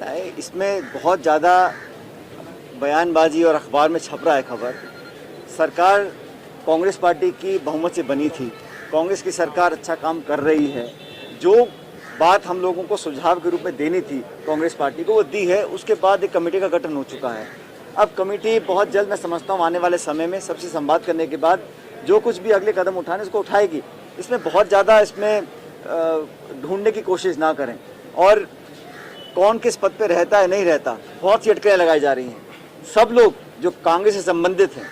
ऐसा है, इसमें बहुत ज़्यादा बयानबाजी और अखबार में छप रहा है खबर। सरकार कांग्रेस पार्टी की बहुमत से बनी थी, कांग्रेस की सरकार अच्छा काम कर रही है। जो बात हम लोगों को सुझाव के रूप में देनी थी कांग्रेस पार्टी को, वो दी है। उसके बाद एक कमेटी का गठन हो चुका है। अब कमेटी बहुत जल्द, मैं समझता हूँ आने वाले समय में सबसे संवाद करने के बाद जो कुछ भी अगले कदम उठाने उसको उठाएगी। इसमें बहुत ज़्यादा इसमें ढूंढने की कोशिश ना करें, और कौन किस पद पे रहता है नहीं रहता, बहुत सी अटकलें लगाई जा रही हैं। सब लोग जो कांग्रेस से संबंधित हैं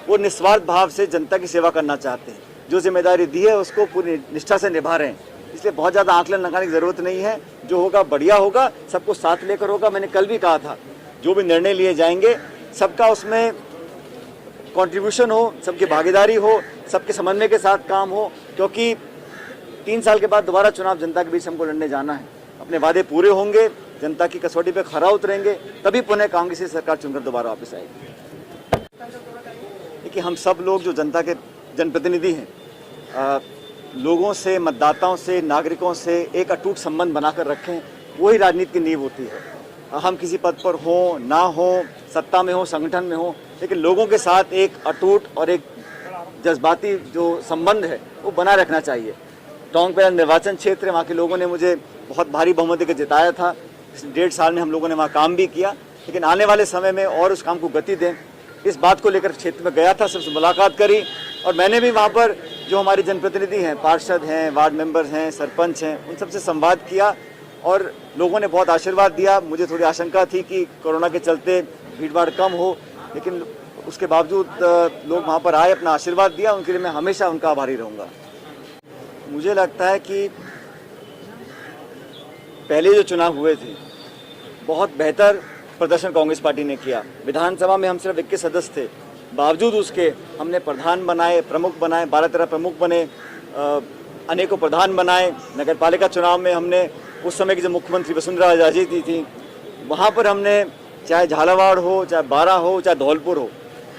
वो निस्वार्थ भाव से जनता की सेवा करना चाहते हैं, जो जिम्मेदारी दी है उसको पूरी निष्ठा से निभा रहे हैं। इसलिए बहुत ज़्यादा आंकलन लगाने की ज़रूरत नहीं है। जो होगा बढ़िया होगा, सबको साथ लेकर होगा। मैंने कल भी कहा था, जो भी निर्णय लिए जाएंगे सबका उसमें कंट्रीब्यूशन हो, सबकी भागीदारी हो, सबके समन्वय के साथ काम हो, क्योंकि 3 साल के बाद दोबारा चुनाव जनता के बीच हमको लड़ने जाना है। अपने वादे पूरे होंगे, जनता की कसौटी पे खरा उतरेंगे, तभी पुनः कांग्रेस की सरकार चुनकर दोबारा वापस आएगी। देखिए, हम सब लोग जो जनता के जनप्रतिनिधि हैं, लोगों से, मतदाताओं से, नागरिकों से एक अटूट संबंध बनाकर रखें, वही राजनीति की नींव होती है। हम किसी पद पर हों ना हों, सत्ता में हो, संगठन में हो, लेकिन लोगों के साथ एक अटूट और एक जज्बाती जो संबंध है वो बना रखना चाहिए। टोंक पे निर्वाचन क्षेत्र है, वहाँ के लोगों ने मुझे बहुत भारी बहुमत के जिताया था। इस 1.5 साल में हम लोगों ने वहाँ काम भी किया, लेकिन आने वाले समय में और उस काम को गति दें, इस बात को लेकर क्षेत्र में गया था, सबसे मुलाकात करी। और मैंने भी वहाँ पर जो हमारे जनप्रतिनिधि हैं, पार्षद हैं, वार्ड मेंबर्स हैं, सरपंच हैं, उन सबसे संवाद किया और लोगों ने बहुत आशीर्वाद दिया। मुझे थोड़ी आशंका थी कि कोरोना के चलते भीड़-भाड़ कम हो, लेकिन उसके बावजूद लोग वहाँ पर आए, अपना आशीर्वाद दिया। उनके लिए मैं हमेशा उनका आभारी रहूँगा। मुझे लगता है कि पहले जो चुनाव हुए थे, बहुत बेहतर प्रदर्शन कांग्रेस पार्टी ने किया। विधानसभा में हम सिर्फ 21 सदस्य थे, बावजूद उसके हमने प्रधान बनाए, प्रमुख बनाए, 12-13 प्रमुख बने, अनेकों प्रधान बनाए। नगर पालिका चुनाव में हमने उस समय की जो मुख्यमंत्री वसुंधरा राजे थी, वहाँ पर हमने चाहे झालावाड़ हो, चाहे बारा हो, चाहे धौलपुर हो,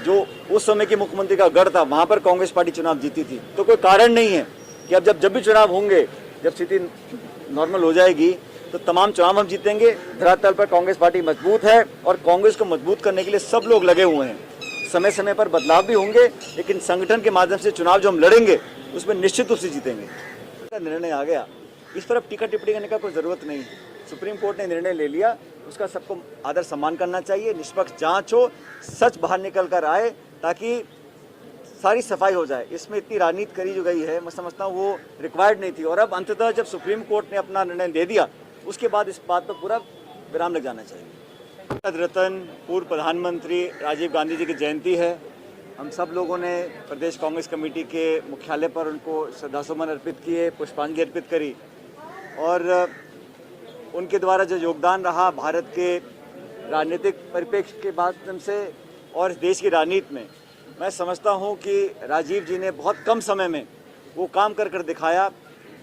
जो उस समय की मुख्यमंत्री का गढ़ था, वहाँ पर कांग्रेस पार्टी चुनाव जीती थी। तो कोई कारण नहीं है कि अब जब भी चुनाव होंगे, जब स्थिति नॉर्मल हो जाएगी, तो तमाम चुनाव हम जीतेंगे। धरातल पर कांग्रेस पार्टी मजबूत है और कांग्रेस को मजबूत करने के लिए सब लोग लगे हुए हैं। समय समय पर बदलाव भी होंगे, लेकिन संगठन के माध्यम से चुनाव जो हम लड़ेंगे उसमें निश्चित रूप से जीतेंगे। निर्णय आ गया, इस पर अब टीका टिप्पणी करने का कोई ज़रूरत नहीं है। सुप्रीम कोर्ट ने निर्णय ले लिया, उसका सबको आदर सम्मान करना चाहिए। निष्पक्ष जांच हो, सच बाहर निकल कर आए, ताकि सारी सफाई हो जाए। इसमें इतनी राजनीति करी जो गई है, मैं समझता हूँ वो रिक्वायर्ड नहीं थी। और अब अंततः जब सुप्रीम कोर्ट ने अपना निर्णय दे दिया, उसके बाद इस बात पर पूरा विराम लग जाना चाहिए। भारत रत्न पूर्व प्रधानमंत्री राजीव गांधी जी की जयंती है। हम सब लोगों ने प्रदेश कांग्रेस कमेटी के मुख्यालय पर उनको श्रद्धासुमन अर्पित किए, पुष्पांजलि अर्पित करी। और उनके द्वारा जो योगदान रहा भारत के राजनीतिक परिप्रेक्ष्य के माध्यम से और इस देश की राजनीति में, मैं समझता हूं कि राजीव जी ने बहुत कम समय में वो काम कर दिखाया।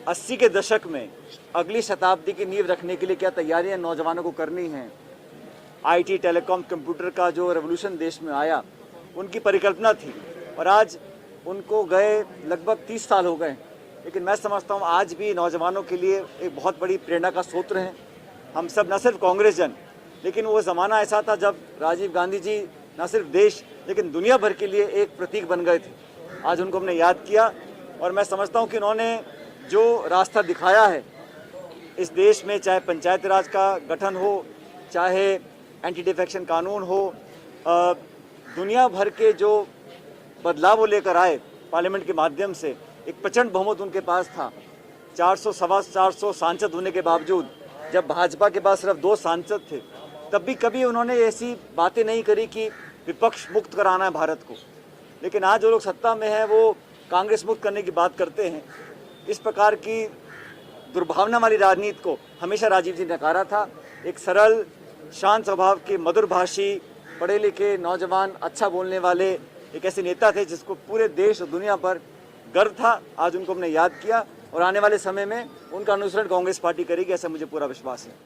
80 के दशक में अगली शताब्दी की नींव रखने के लिए क्या तैयारियां नौजवानों को करनी हैं, IT, टेलीकॉम, कंप्यूटर का जो रेवोल्यूशन देश में आया, उनकी परिकल्पना थी। और आज उनको गए लगभग 30 साल हो गए, लेकिन मैं समझता हूँ आज भी नौजवानों के लिए एक बहुत बड़ी प्रेरणा का स्रोत हैं। हम सब, न सिर्फ कांग्रेस जन, लेकिन वो ज़माना ऐसा था जब राजीव गांधी जी न सिर्फ देश लेकिन दुनिया भर के लिए एक प्रतीक बन गए थे। आज उनको हमने याद किया, और मैं समझता हूँ कि उन्होंने जो रास्ता दिखाया है इस देश में, चाहे पंचायती राज का गठन हो, चाहे एंटी डिफेक्शन कानून हो, दुनिया भर के जो बदलाव वो लेकर आए पार्लियामेंट के माध्यम से, एक प्रचंड बहुमत उनके पास था। 400, सवा 400 सांसद होने के बावजूद, जब भाजपा के पास सिर्फ 2 सांसद थे, तब भी कभी उन्होंने ऐसी बातें नहीं करी कि विपक्ष मुक्त कराना है भारत को। लेकिन आज जो लोग सत्ता में हैं वो कांग्रेस मुक्त करने की बात करते हैं। इस प्रकार की दुर्भावना वाली राजनीति को हमेशा राजीव जी ने नकारा था। एक सरल, शांत स्वभाव के, मधुरभाषी, पढ़े लिखे, नौजवान, अच्छा बोलने वाले एक ऐसे नेता थे जिसको पूरे देश और दुनिया पर गर्व था। आज उनको हमने याद किया और आने वाले समय में उनका अनुसरण कांग्रेस पार्टी करेगी, ऐसा मुझे पूरा विश्वास है।